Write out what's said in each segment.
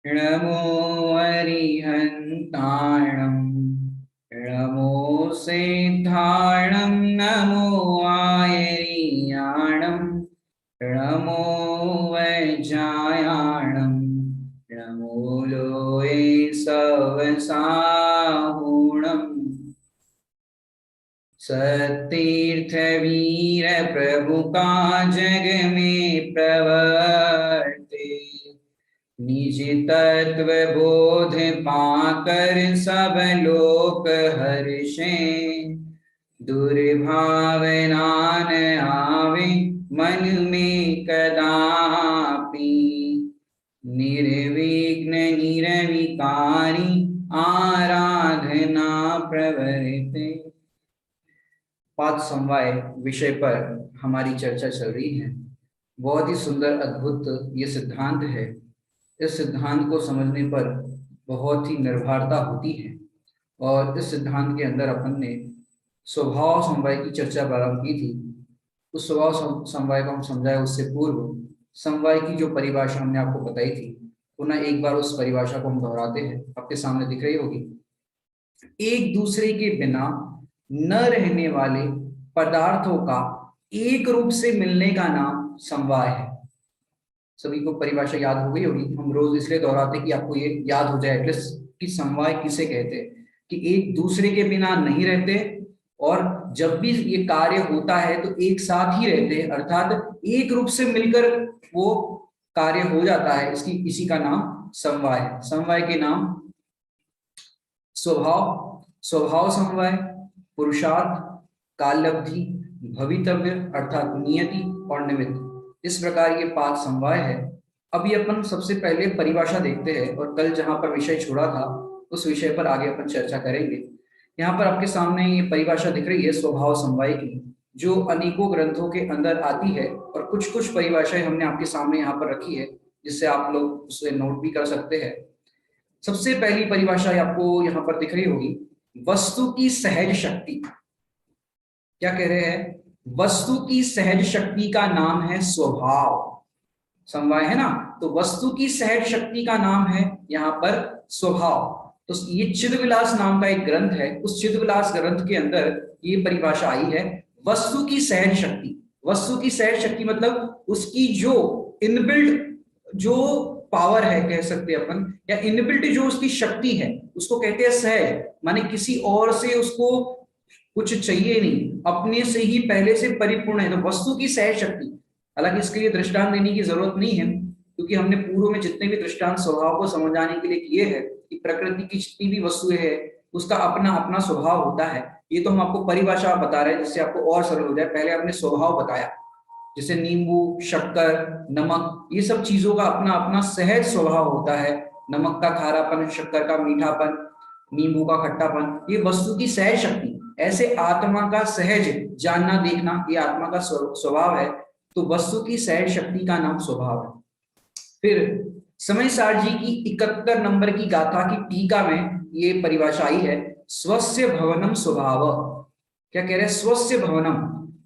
नमो अरिहन्ताणं नमो सिद्धाणं नमो आयर्याणं नमो वज्रायाणं नमो लोये सवसाहुणम् सतीर्थवीर प्रभु का जग में प्रवर्ते निज तत्व बोध पाकर सब लोक हर्षे दुर्भावना न आवे मन में कदापि निर्विघ्न निरविकारी आराधना प्रवर्ते। पाद समवाय विषय पर हमारी चर्चा चल रही है। बहुत ही सुंदर अद्भुत ये सिद्धांत है। इस सिद्धांत को समझने पर बहुत ही निर्भरता होती है और इस सिद्धांत के अंदर अपन ने स्वभाव समवाय की चर्चा प्रारंभ की थी। उस स्वभाव समवाय को हम समझाए उससे पूर्व समवाय की जो परिभाषा हमने आपको बताई थी, पुनः एक बार उस परिभाषा को हम दोहराते हैं। आपके सामने दिख रही होगी। एक दूसरे के बिना न रहने वाले पदार्थों का एक रूप से मिलने का नाम समवाय है। सभी को परिभाषा याद हो गई होगी। हम रोज इसलिए दोहराते कि आपको ये याद हो जाए एटलीस्ट कि समवाय किसे कहते हैं, कि एक दूसरे के बिना नहीं रहते और जब भी ये कार्य होता है तो एक साथ ही रहते हैं, अर्थात एक रूप से मिलकर वो कार्य हो जाता है। इसी का नाम समवाय है। समवाय के नाम स्वभाव समवाय, पुरुषार्थ, काललब्धि, भवितव्य अर्थात नियति और निमित्त, इस प्रकार ये 5 समवाय है। अभी अपन सबसे पहले परिभाषा देखते हैं और कल जहां पर विषय छोड़ा था उस विषय पर आगे अपन चर्चा करेंगे। यहाँ पर आपके सामने ये परिभाषा दिख रही है स्वभाव समवाय की, जो अनेकों ग्रंथों के अंदर आती है और कुछ कुछ परिभाषाएं हमने आपके सामने यहाँ पर रखी है जिससे आप लोग उसे नोट भी कर सकते हैं। सबसे पहली परिभाषा आपको यहाँ पर दिख रही होगी, वस्तु की सहज शक्ति। क्या कह रहे हैं? वस्तु की सहज शक्ति का नाम है स्वभाव। समवाय है ना, तो वस्तु की सहज शक्ति का नाम है यहाँ पर स्वभाव। तो ये चिदविलास नाम का एक ग्रंथ है, उस चिदविलास ग्रंथ के अंदर ये परिभाषा आई है, वस्तु की सहज शक्ति। वस्तु की सहज शक्ति मतलब उसकी जो इनबिल्ट जो पावर है कह सकते हैं अपन, या इनबिल्ट जो उसकी शक्ति है उसको कहते हैं सहज। माने किसी और से उसको कुछ चाहिए नहीं, अपने से ही पहले से परिपूर्ण है। तो वस्तु की सहज शक्ति, हालांकि इसके लिए दृष्टांत देने की जरूरत नहीं है क्योंकि हमने पूर्व में जितने भी दृष्टांत स्वभाव को समझाने के लिए किए हैं कि प्रकृति की जितनी भी वस्तुएं है उसका अपना अपना स्वभाव होता है। ये तो हम आपको परिभाषा बता रहे हैं जिससे आपको और सरल हो जाए। पहले हमने स्वभाव बताया, जैसे नींबू, शक्कर, नमक, ये सब चीजों का अपना अपना सहज स्वभाव होता है। नमक का खारापन, शक्कर का मीठापन, नींबू का खट्टापन, ये वस्तु की सहज शक्ति। ऐसे आत्मा का सहज जानना देखना ये आत्मा का स्वभाव है। तो वस्तु की सहज शक्ति का नाम स्वभाव है। फिर समयसार जी की 71 नंबर की गाथा की टीका में ये परिभाषा आई है, स्वस्य भवनम स्वभाव। क्या कह रहे हैं? स्वस्य भवनम,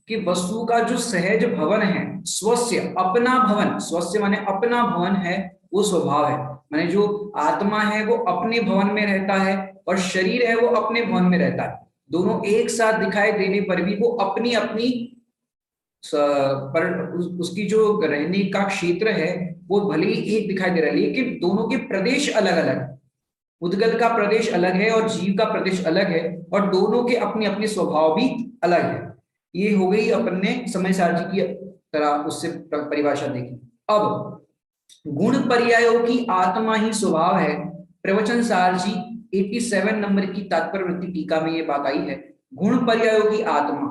कि वस्तु का जो सहज भवन है, स्वस्य अपना भवन, स्वस्य माने अपना भवन है, वो स्वभाव है। माने जो आत्मा है वो अपने भवन में रहता है और शरीर है वो अपने भवन में रहता है। दोनों एक साथ दिखाई देने पर भी वो अपनी अपनी पर उसकी जो रहने का क्षेत्र है वो भले ही एक दिखाई दे रहा है लेकिन दोनों के प्रदेश अलग अलग है। उद्गत का प्रदेश अलग है और जीव का प्रदेश अलग है और दोनों के अपने अपने स्वभाव भी अलग है। ये हो गई अपन ने समयसार जी की तरह उससे परिभाषा देखी। अब गुण पर्यायों की आत्मा ही स्वभाव है। प्रवचन सार जी 87 नंबर की तात्पर्य वृत्ति टीका में ये बात आई है, गुण पर्यायों की आत्मा।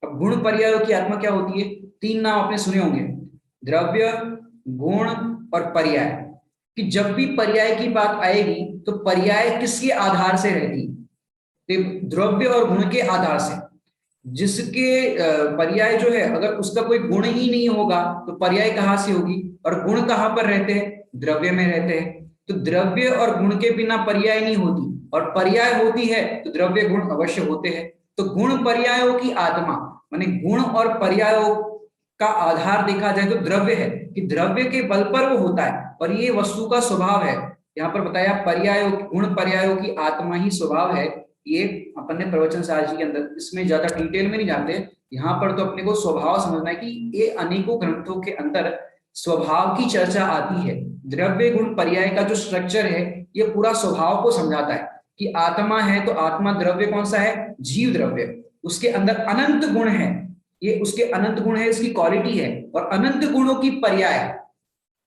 अब गुण पर्यायों की आत्मा क्या होती है? 3 नाम आपने सुने होंगे, द्रव्य, गुण और पर्याय। कि जब भी पर्याय की बात आएगी तो पर्याय किसके आधार से रहती? द्रव्य और गुण के आधार से। जिसके पर्याय जो है अगर उसका कोई गुण ही नहीं होगा तो पर्याय कहां से होगी? और गुण कहां पर रहते हैं? द्रव्य में रहते हैं। तो द्रव्य और गुण के बिना पर्याय नहीं होती और पर्याय होती है तो द्रव्य गुण अवश्य होते हैं। तो गुण पर्यायों की आत्मा माने गुण और पर्यायों का आधार देखा जाए तो द्रव्य है, कि द्रव्य के बल पर वो होता है, और ये वस्तु का स्वभाव है। यहाँ पर बताया पर्यायों, गुण पर्यायों की आत्मा ही स्वभाव है। ये अपन ने प्रवचन सारजी के अंदर इसमें ज्यादा डिटेल में नहीं जाते, यहाँ पर तो अपने को स्वभाव समझना है कि ये अनेकों ग्रंथों के अंदर स्वभाव की चर्चा आती है। द्रव्य गुण पर्याय का जो स्ट्रक्चर है ये पूरा स्वभाव को समझाता है कि आत्मा है तो आत्मा द्रव्य कौन सा है, जीव द्रव्य, उसके अंदर अनंत गुण है, ये उसके अनंत गुण है, इसकी क्वालिटी है, और अनंत गुणों की पर्याय,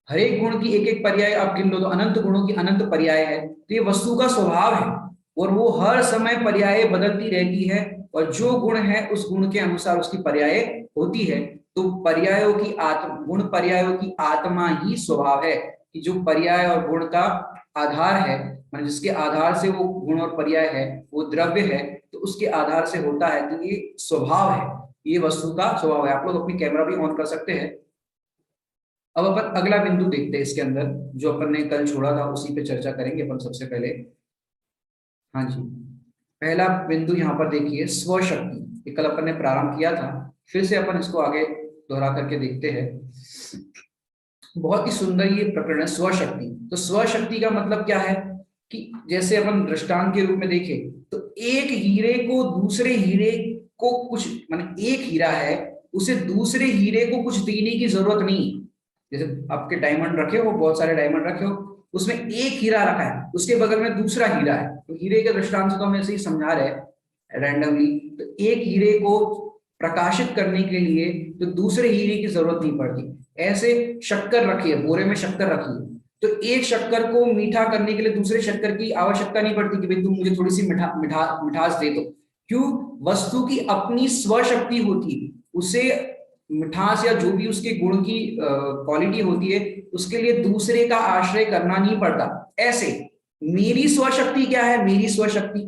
हर एक गुण की एक एक पर्याय आप गिन लो तो अनंत गुणों की अनंत पर्याय है। तो ये वस्तु का स्वभाव है और वो हर समय पर्याय बदलती रहती है, और जो गुण है उस गुण के अनुसार उसकी पर्याय होती है। तो पर्यायों की आत्मा, गुण पर्यायों की आत्मा ही स्वभाव है, कि जो पर्याय और गुण का आधार है, मतलब जिसके आधार से वो गुण और पर्याय है वो द्रव्य है, तो उसके आधार से होता है, तो ये स्वभाव है, ये वस्तु का स्वभाव है। आप लोग अपनी कैमरा भी ऑन कर सकते हैं। अब अपन अगला बिंदु देखते हैं इसके अंदर, जो अपन ने कल छोड़ा था उसी पे चर्चा करेंगे अपन सबसे पहले। हाँ जी, पहला बिंदु यहाँ पर देखिए स्वशक्ति, ये कल अपन ने प्रारंभ किया था, फिर से अपन इसको आगे दोहरा करके देखते हैं। बहुत ही सुंदर ये प्रकरण है स्वशक्ति। तो स्वशक्ति का मतलब क्या है कि जैसे अपन दृष्टांत के रूप में देखें तो एक हीरे को दूसरे हीरे को कुछ, माने एक हीरा है उसे दूसरे हीरे को कुछ देने की जरूरत नहीं। जैसे आपके डायमंड रखे हो, बहुत सारे डायमंड रखे हो, उसमें एक हीरा रखा है, उसके बगल में दूसरा हीरा है, तो हीरे के दृष्टांत से तो हम ऐसे ही समझा रहे हैं रैंडमली। तो एक हीरे को प्रकाशित करने के लिए तो दूसरे हीरे की जरूरत नहीं पड़ती। ऐसे शक्कर रखी है, बोरे में शक्कर रखी है, तो एक शक्कर को मीठा करने के लिए दूसरे शक्कर की आवश्यकता नहीं पड़ती कि भाई तुम मुझे थोड़ी सी मिठास दे दो। क्यों? वस्तु की अपनी स्वशक्ति होती है, उसे मिठास या जो भी उसके गुण की क्वालिटी होती है उसके लिए दूसरे का आश्रय करना नहीं पड़ता। ऐसे मेरी स्वशक्ति क्या है, मेरी स्वशक्ति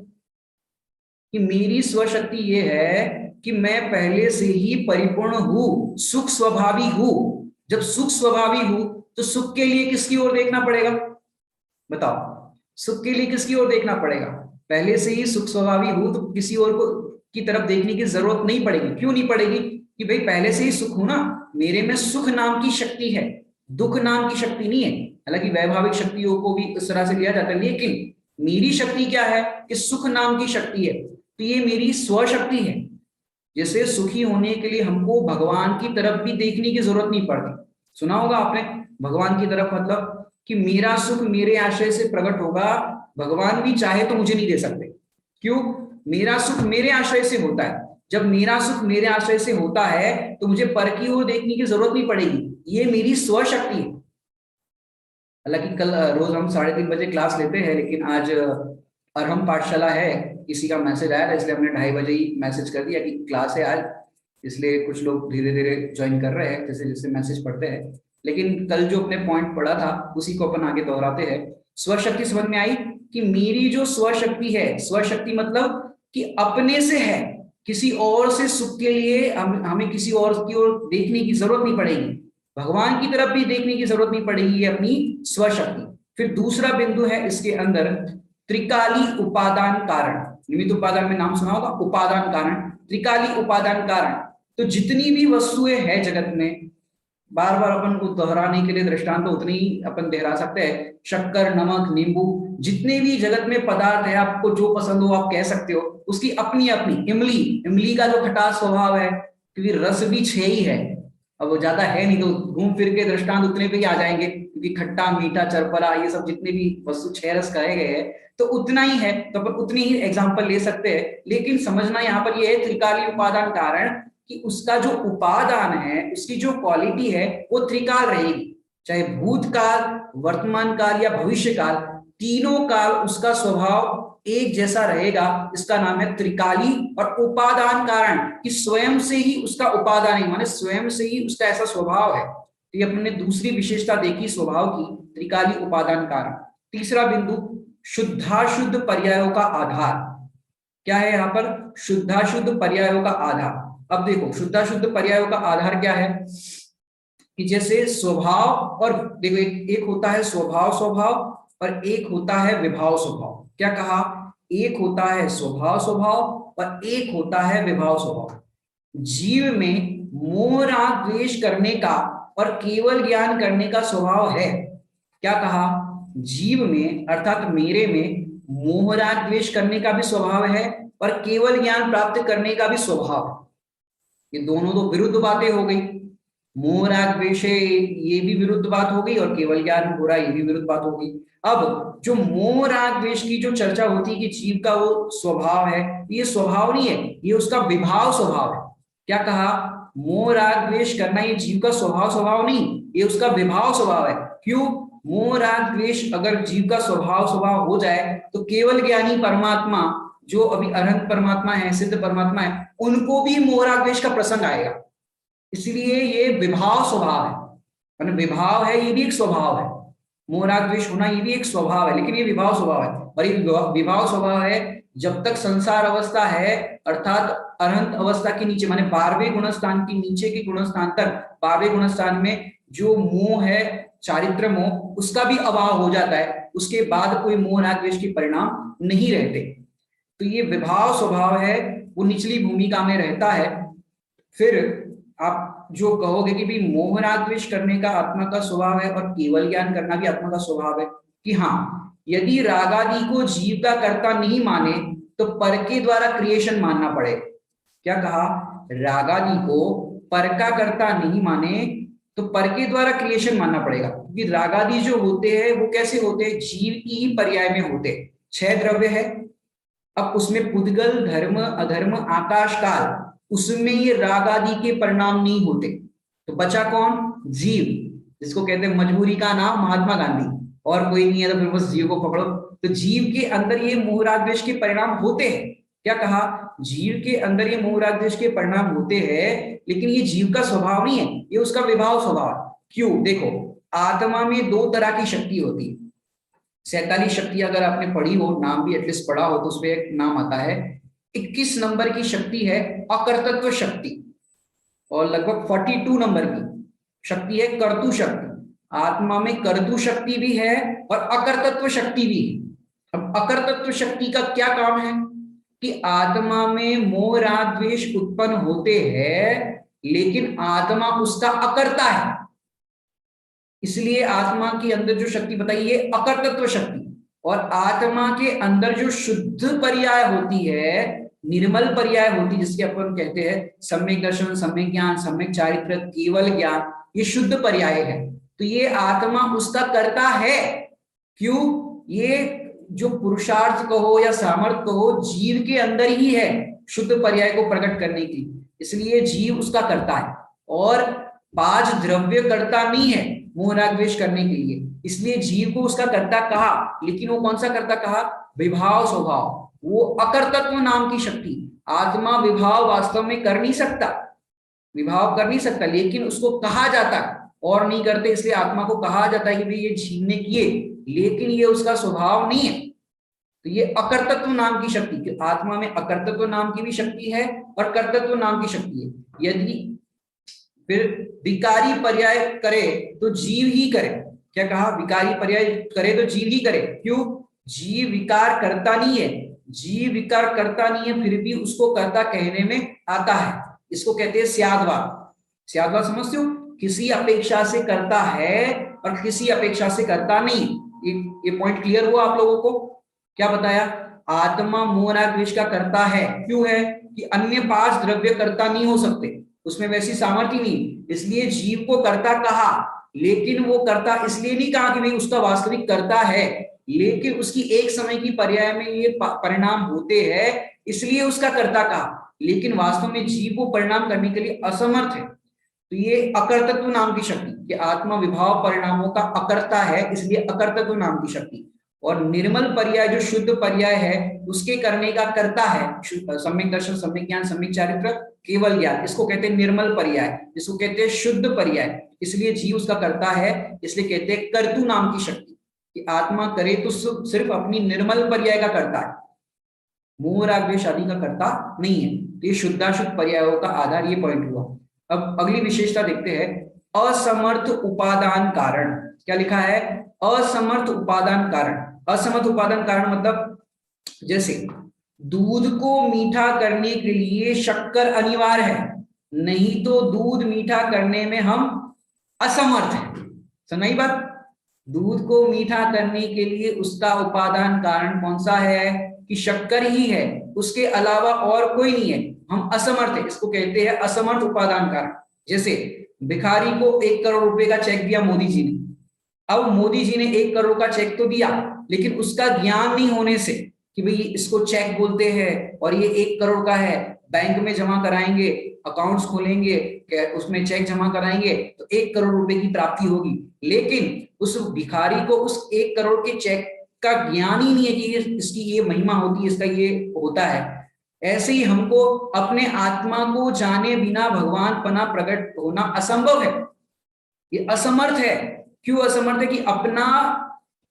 कि मेरी स्वशक्ति ये है कि मैं पहले से ही परिपूर्ण हूं, सुख स्वभावी हूं। जब सुख स्वभावी हूं तो सुख के लिए किसकी ओर देखना पड़ेगा, बताओ? सुख के लिए किसकी ओर देखना पड़ेगा? पहले से ही सुख स्वभावी हूं तो किसी और को की तरफ देखने की जरूरत नहीं पड़ेगी। क्यों नहीं पड़ेगी? कि भाई पहले से ही सुख हूं ना, मेरे में सुख नाम की शक्ति है, दुख नाम की शक्ति नहीं है। हालांकि वैभाविक शक्तियों को भी इस तरह से लिया जाता है, लेकिन मेरी शक्ति क्या है कि सुख नाम की शक्ति है, तो ये मेरी स्वशक्ति है। जैसे सुखी होने के लिए हमको भगवान की तरफ भी देखने की जरूरत नहीं पड़ती। सुना होगा आपने भगवान की तरफ, मतलब कि मेरा सुख मेरे आश्रय से प्रकट होगा, भगवान भी चाहे तो मुझे नहीं दे सकते। क्यों? मेरा सुख मेरे आश्रय से होता है। जब मेरा सुख मेरे आश्रय से होता है तो मुझे पर की ओर देखने की जरूरत नहीं पड़ेगी, ये मेरी स्वशक्ति है। हालांकि कल रोज हम 3:30 बजे क्लास लेते हैं, लेकिन आज अरहम पाठशाला है, किसी का मैसेज आया था इसलिए हमने 2:30 बजे ही मैसेज कर दिया कि क्लास है आज, इसलिए कुछ लोग धीरे धीरे ज्वाइन कर रहे हैं जैसे जैसे मैसेज पढ़ते हैं। लेकिन कल जो अपने पॉइंट पढ़ा था उसी को अपन आगे दोहराते हैं। स्वशक्ति समझ में आई कि मेरी जो स्वशक्ति है, स्वशक्ति मतलब कि अपने से है, किसी और से सुख के लिए हमें किसी और की ओर देखने की जरूरत नहीं पड़ेगी, भगवान की तरफ भी देखने की जरूरत नहीं पड़ेगी, अपनी स्वशक्ति। फिर दूसरा बिंदु है इसके अंदर त्रिकाली उपादान कारण। निमित्त उपादान में नाम सुना होगा, उपादान कारण, त्रिकाली उपादान कारण। तो जितनी भी वस्तुएं हैं जगत में, बार बार अपन को दोहराने के लिए दृष्टांत तो उतनी ही अपन दोहरा सकते हैं, शक्कर, नमक, नींबू, जितने भी जगत में पदार्थ है, आपको जो पसंद हो आप कह सकते हो, उसकी अपनी अपनी, इमली, इमली का जो खटास स्वभाव है, क्योंकि रस भी 6 ही है, अब वो ज्यादा है नहीं, तो घूम फिर के दृष्टांत उतने पे ही आ जाएंगे, क्योंकि खट्टा, मीठा, चरपरा, ये सब जितने भी वस्तु 6 रस कहे गए हैं तो उतना ही है, तो अपन उतनी ही एग्जाम्पल ले सकते हैं। लेकिन समझना यहाँ पर यह है त्रिकाली उपादान कारण, कि उसका जो उपादान है, उसकी जो क्वालिटी है वो त्रिकाल रहेगी, चाहे भूतकाल, वर्तमान काल या भविष्य काल, तीनों काल उसका स्वभाव एक जैसा रहेगा। इसका नाम है त्रिकाली और उपादान कारण, कि स्वयं से ही उसका उपादान है, माने स्वयं से ही उसका ऐसा स्वभाव है। तो ये अपने दूसरी विशेषता देखी स्वभाव की, त्रिकाली उपादान कारण। तीसरा बिंदु शुद्धाशुद्ध पर्यायों का आधार। क्या है यहाँ पर? शुद्धाशुद्ध पर्यायों का आधार। अब देखो शुद्धाशुद्ध पर्यायों का आधार क्या है, कि जैसे स्वभाव, और देखो एक होता है स्वभाव स्वभाव और एक होता है विभाव स्वभाव। क्या कहा? एक होता है स्वभाव स्वभाव और एक होता है विभाव स्वभाव। जीव में मोह राग द्वेष करने का और केवल ज्ञान करने का स्वभाव है। क्या कहा? जीव में अर्थात मेरे में मोह राग द्वेष करने का भी स्वभाव है और केवल ज्ञान प्राप्त करने का भी स्वभाव है। ये दोनों तो विरुद्ध बातें हो गई। मोह राग द्वेष है, ये भी विरुद्ध बात हो गई, और केवल ज्ञान हो रहा है, ये भी विरुद्ध बात हो गई। अब जो मोह राग द्वेष की जो चर्चा होती है कि जीव का वो स्वभाव है, ये स्वभाव नहीं है, ये उसका विभाव स्वभाव है। क्या कहा? मोह राग द्वेष करना ये जीव का स्वभाव नहीं, ये उसका विभाव स्वभाव है। क्यों? मोह राग द्वेष अगर जीव का स्वभाव हो जाए तो केवल ज्ञानी परमात्मा, जो अभी अनंत परमात्मा है, सिद्ध परमात्मा है, उनको भी मोह राग द्वेष का प्रसंग आएगा। इसलिए ये विभाव स्वभाव है, विभाव है, ये भी एक स्वभाव है। मोह राग द्वेष होना ये भी एक स्वभाव है, लेकिन ये विभाव स्वभाव है। और ये विभाव स्वभाव है जब तक संसार अवस्था है, अर्थात अनंत अवस्था के नीचे, माने 12वें गुणस्थान के नीचे के गुणस्थान तक, 12वें गुणस्थान में जो मोह है, चारित्र मोह, उसका भी अभाव हो जाता है। उसके बाद कोई मोह राग द्वेष के परिणाम नहीं रहते। तो ये विभाव स्वभाव है, वो निचली भूमिका में रहता है। फिर आप जो कहोगे कि भी मोह राग द्वेष करने का आत्मा का स्वभाव है और केवल ज्ञान करना भी आत्मा का स्वभाव है, कि हाँ, यदि रागादि को जीव का कर्ता नहीं माने तो पर के द्वारा क्रिएशन मानना पड़े। क्या कहा? रागादि को पर का कर्ता नहीं माने तो पर के द्वारा क्रिएशन मानना पड़ेगा, क्योंकि रागादि जो होते हैं वो कैसे होते हैं? जीव की ही पर्याय में होते। 6 द्रव्य है, अब उसमें पुद्गल, धर्म, अधर्म, आकाश, काल, उसमें ये राग आदि के परिणाम नहीं होते। तो बचा कौन? जीव, जिसको कहते हैं मजबूरी का नाम महात्मा गांधी, और कोई नहीं है तो फिर बस जीव को पकड़ो। तो जीव के अंदर ये मोह राग द्वेष के परिणाम होते हैं। क्या कहा? जीव के अंदर ये मोह राग द्वेष के परिणाम होते हैं, लेकिन ये जीव का स्वभाव नहीं है, ये उसका विभाव स्वभाव है। क्यों? देखो, आत्मा में 2 तरह की शक्ति होती है। 47 शक्ति अगर आपने पढ़ी हो, नाम भी एटलीस्ट पढ़ा हो, तो उसमें एक नाम आता है 21 नंबर की शक्ति है अकर्तृत्व शक्ति, और लगभग 42 नंबर की शक्ति है कर्तु शक्ति। आत्मा में कर्तु शक्ति भी है और अकर्तृत्व शक्ति भी है। अब अकर्तृत्व शक्ति का क्या काम है? कि आत्मा में मोह राग द्वेष उत्पन्न होते हैं, लेकिन आत्मा उसका अकर्ता है। इसलिए आत्मा के अंदर जो शक्ति बताई है अकर्तृत्व शक्ति, और आत्मा के अंदर जो शुद्ध पर्याय होती है, निर्मल पर्याय होती है, जिसके अपन कहते हैं सम्यक दर्शन, सम्यक ज्ञान, सम्यक चारित्र, केवल ज्ञान, ये शुद्ध पर्याय है। तो ये आत्मा उसका कर्ता है। क्यों? ये जो पुरुषार्थ कहो या सामर्थ्य कहो, जीव के अंदर ही है शुद्ध पर्याय को प्रकट करने की, इसलिए जीव उसका कर्ता है। और 5 द्रव्य कर्ता नहीं है मोह राग द्वेष करने के लिए, इसलिए जीव को उसका कर्ता कहा। लेकिन वो कौन सा कर्ता कहा? विभाव स्वभाव, वो अकर्तत्व नाम की शक्ति। आत्मा विभाव वास्तव में कर नहीं सकता, विभाव कर नहीं सकता, लेकिन उसको कहा जाता, और नहीं करते इसलिए आत्मा को कहा जाता है कि भाई ये जीव ने किए, लेकिन ये उसका स्वभाव नहीं है। तो ये अकर्तत्व नाम की शक्ति, आत्मा में अकर्तत्व नाम की भी शक्ति है और कर्तत्व नाम की शक्ति है। यदि फिर विकारी पर्याय करे तो जीव ही करे। क्या कहा? विकारी पर्याय करे तो जीव ही करे। क्यों? जीव विकार करता नहीं है, जीव विकार करता नहीं है, फिर भी उसको कर्ता कहने में आता है। इसको कहते हैं स्याद्वाद। स्याद्वाद समझते हो? किसी अपेक्षा से करता है और किसी अपेक्षा से करता नहीं। ये पॉइंट क्लियर हुआ आप लोगों को? क्या बताया? आत्मा मोह राग द्वेष का करता है। क्यों है? कि अन्य 5 द्रव्य कर्ता नहीं हो सकते, उसमें वैसी सामर्थ्य नहीं, इसलिए जीव को कर्ता कहा। लेकिन वो कर्ता इसलिए नहीं कहा कि भाई उसका वास्तविक कर्ता है, लेकिन उसकी एक समय की पर्याय में ये परिणाम होते हैं, इसलिए उसका कर्ता कहा। लेकिन वास्तव में जीव को परिणाम करने के लिए असमर्थ है। तो ये अकर्तत्व नाम की शक्ति, कि आत्मा विभाव परिणामों का अकर्ता है, इसलिए अकर्तत्व नाम की शक्ति। और निर्मल पर्याय जो शुद्ध पर्याय है, उसके करने का कर्ता है सम्यक दर्शन, सम्यक ज्ञान, सम्यक चारित्र, केवल ज्ञान। इसको कहते हैं निर्मल पर्याय, इसको कहते हैं शुद्ध पर्याय, इसलिए जीव उसका करता है। इसलिए कहते हैं कर्तु नाम की शक्ति, कि आत्मा करे तो सिर्फ अपनी निर्मल पर्याय का करता है, मोह राग द्वेष आदि का करता नहीं है। तो ये शुद्धाशुद्ध पर्यायों का आधार ये पॉइंट हुआ। अब अगली विशेषता देखते हैं, असमर्थ उपादान कारण। क्या लिखा है? असमर्थ उपादान कारण। असमर्थ उपादान कारण मतलब जैसे दूध को मीठा करने के लिए शक्कर अनिवार्य है, नहीं तो दूध मीठा करने में हम असमर्थ हैं। सुनाई बात, दूध को मीठा करने के लिए उसका उपादान कारण कौन सा है कि शक्कर ही है, उसके अलावा और कोई नहीं है, हम असमर्थ है, इसको कहते हैं असमर्थ उपादान कारण। जैसे भिखारी को 1 करोड़ रुपए का चेक दिया मोदी जी ने, अब मोदी जी ने 1 करोड़ का चेक तो दिया, लेकिन उसका ज्ञान नहीं होने से कि भाई इसको चेक बोलते हैं और ये 1 करोड़ का है, बैंक में जमा कराएंगे, अकाउंट्स खोलेंगे, उसमें चेक जमा कराएंगे तो 1 करोड़ रुपए की प्राप्ति होगी। लेकिन उस भिखारी को उस 1 करोड़ के चेक का ज्ञान ही नहीं है कि इसकी ये महिमा होती है, इसका ये होता है। ऐसे ही हमको अपने आत्मा को जाने बिना भगवान पना प्रकट होना असंभव है, ये असमर्थ है। क्यों असमर्थ है कि अपना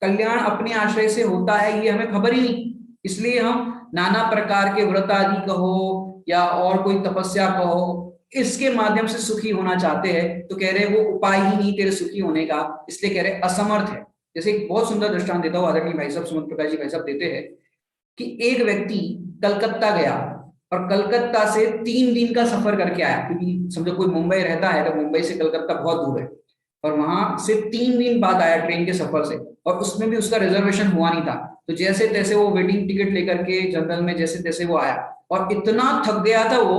कल्याण अपने आश्रय से होता है ये हमें खबर ही नहीं, इसलिए हम नाना प्रकार के व्रत आदि कहो या और कोई तपस्या कहो, इसके माध्यम से सुखी होना चाहते हैं, तो कह रहे वो उपाय ही नहीं तेरे सुखी होने का, इसलिए कह रहे असमर्थ है। जैसे एक बहुत सुंदर दृष्टांत देता हूँ, आदरणीय भाई साहब सुमंत प्रकाश जी भाई साहब देते हैं कि एक व्यक्ति कलकत्ता गया और कलकत्ता से 3 दिन का सफर करके आया, क्योंकि समझो कोई मुंबई रहता है तो मुंबई से कलकत्ता बहुत दूर है, और वहां से 3 दिन बाद आया ट्रेन के सफर से, और उसमें भी उसका रिजर्वेशन हुआ नहीं था, तो जैसे तैसे वो वेटिंग टिकट लेकर के जनरल में जैसे तैसे वो आया, और इतना थक गया था वो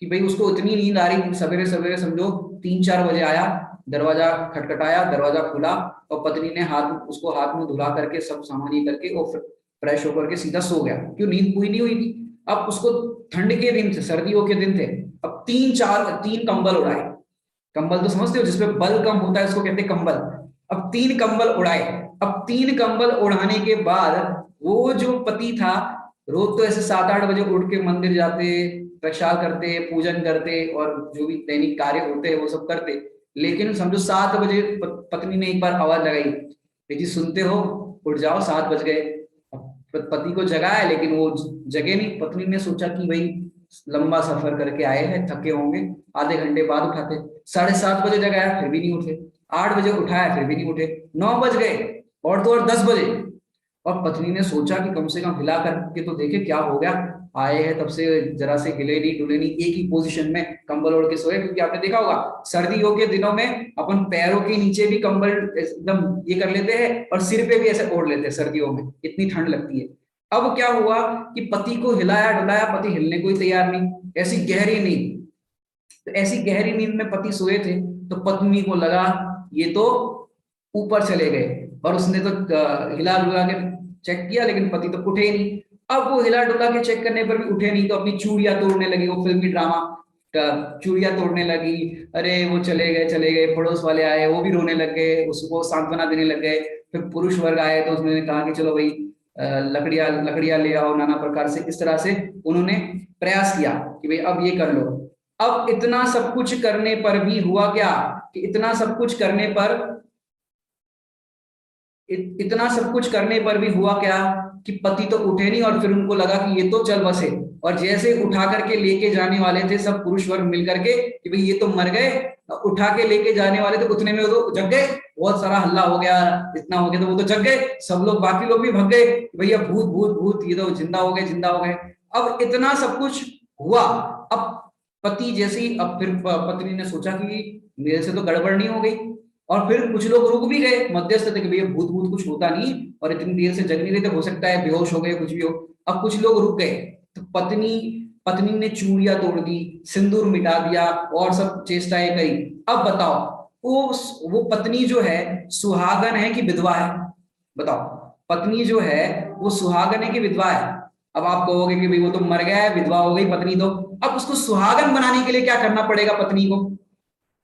कि भाई उसको इतनी नींद आ रही थी, सवेरे सवेरे समझो 3-4 बजे आया, दरवाजा खटखटाया, दरवाजा खुला और पत्नी ने उसको हाथ मुंह धुला करके सब सामान ये करके और फ्रेश होकर के सीधा सो गया, क्यों नींद पूरी नहीं हुई थी। अब उसको ठंड के दिन थे, सर्दियों के दिन थे, अब 3 कंबल उड़ाए, कंबल तो समझते हो जिसपे बल कम होता है उसको कहते हैं कंबल, अब 3 कंबल उड़ाए। अब 3 कंबल उड़ाने के बाद वो जो पति था, रोज तो ऐसे 7-8 बजे उठ के मंदिर जाते, प्रसाद करते, पूजन करते और जो भी दैनिक कार्य होते हैं वो सब करते, लेकिन समझो 7 बजे पत्नी ने एक बार आवाज लगाई, जी सुनते हो, उठ जाओ 7 बज गए। पति को जगाया लेकिन वो जगे नहीं, पत्नी ने सोचा कि भाई लंबा सफर करके आए हैं, थके होंगे, आधे घंटे बाद उठाते, 7:30 बजे जगाया फिर भी नहीं उठे, 8 बजे उठाया फिर भी नहीं उठे, 9 बज गए और तो और 10 बजे, और पत्नी ने सोचा कि कम से कम हिला करके तो देखे क्या हो गया, आए हैं तब से जरा से हिले नहीं डुले नहीं, एक ही पोजीशन में कंबल ओढ़ के सोए, क्योंकि आपने देखा होगा सर्दियों के दिनों में अपन पैरों के नीचे भी कंबल एकदम ये कर लेते हैं और सिर पे भी ऐसे ओढ़ लेते हैं सर्दियों में, इतनी ठंड लगती है। अब क्या हुआ कि पति को हिलाया डुलाया, पति हिलने को ही तैयार नहीं, ऐसी गहरी नींद, तो ऐसी गहरी नींद में पति सोए थे, तो पत्नी को लगा ये तो ऊपर चले गए, और उसने तो हिला डुला के चेक किया लेकिन पति तो उठे ही नहीं। अब वो हिला डुला के चेक करने पर भी उठे नहीं, तो अपनी चूड़ियां तोड़ने लगी, वो फिल्मी ड्रामा चूड़ियां तोड़ने लगी, अरे वो चले गए, पड़ोस वाले आए वो भी रोने लग गए, उसको सांत्वना देने लग गए, फिर पुरुष वर्ग आए तो उसने कहा कि चलो भाई लकड़ियां ले आओ, नाना प्रकार से इस तरह से उन्होंने प्रयास किया कि भाई अब ये कर लो। अब इतना सब कुछ करने पर भी हुआ क्या कि इतना सब कुछ करने पर भी हुआ क्या कि पति तो उठे नहीं, और फिर उनको लगा कि ये तो चल बसे, और जैसे उठा करके लेके जाने वाले थे सब पुरुष वर्ग मिलकर के कि भाई ये तो मर गए, उठा के लेके जाने वाले थे, उतने में वो तो जग गए, बहुत सारा हल्ला हो गया, इतना हो गया तो वो तो जग गए, सब लोग बाकी लोग भी भग गए, भैया भूत भूत भूत, ये तो जिंदा हो गए जिंदा हो गए। अब इतना सब कुछ हुआ, अब पति जैसे ही, अब फिर पत्नी ने सोचा कि मेरे से तो गड़बड़ नहीं हो गई, और फिर कुछ लोग रुक भी गए मध्यस्थ थे कि भैया भूत भूत कुछ होता नहीं, और इतनी देर से जग नहीं रहे थे, हो सकता है बेहोश हो गए कुछ भी हो। अब कुछ लोग रुक गए, तो पत्नी ने चूड़ियां तोड़ दी, सिंदूर मिटा दिया और सब चेष्टाएं करी। अब बताओ वो पत्नी जो है सुहागन है कि विधवा है, बताओ, पत्नी जो है वो सुहागन है कि विधवा है। अब आप कहोगे कि भाई वो तो मर गया है, विधवा हो गई पत्नी तो, अब उसको सुहागन बनाने के लिए क्या करना पड़ेगा पत्नी को,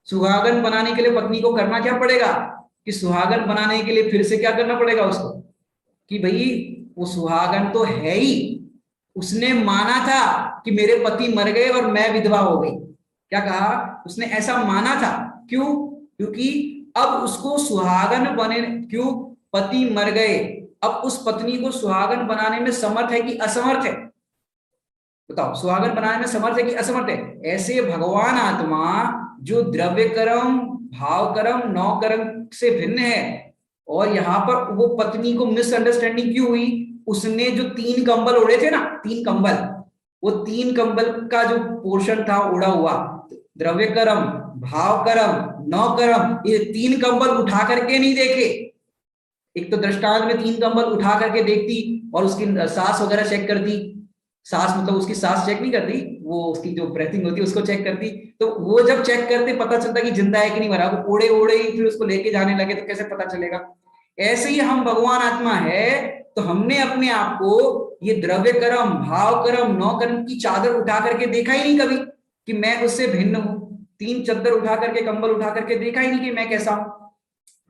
सुहागन बनाने के लिए पत्नी को करना क्या पड़ेगा कि सुहागन बनाने के लिए फिर से क्या करना पड़ेगा उसको कि भाई वो सुहागन तो है ही, उसने माना था कि मेरे पति मर गए और मैं विधवा हो गई, क्या कहा उसने, ऐसा माना था, क्यों, क्योंकि अब उसको सुहागन बने, क्यों, पति मर गए, अब उस पत्नी को सुहागन बनाने में समर्थ है कि असमर्थ है, बताओ, सुहागन बनाने में समर्थ है कि असमर्थ है। ऐसे भगवान आत्मा जो द्रव्य कर्म भाव कर्म नौ कर्म से भिन्न है, और यहाँ पर वो पत्नी को मिसअंडरस्टैंडिंग क्यों हुई, उसने जो 3 कंबल ओढ़े थे ना, 3 कंबल, वो 3 कंबल का जो पोर्शन था ओढ़ा हुआ, द्रव्य कर्म, भाव कर्म, नौ कर्म, ये 3 कंबल उठा करके नहीं देखे। एक तो दृष्टांत में 3 कंबल उठा करके देखती और उसकी सांस वगैरह चेक करती। सांस मतलब उसकी सांस चेक नहीं करती, वो उसकी जो ब्रेथिंग होती है उसको चेक करती। तो वो जब चेक करते पता चलता कि जिंदा है कि नहीं मरा, वो ओढ़े ओढ़े ही फिर उसको लेके जाने लगे तो कैसे पता चलेगा। ऐसे ही हम भगवान आत्मा है, तो हमने अपने आप को ये द्रव्य कर्म, भाव कर्म, नौ कर्म की चादर उठा करके देखा ही नहीं कभी कि मैं उससे भिन्न हूं। 3 चादर उठा करके, कंबल उठा करके देखा ही नहीं कि मैं कैसा हूं।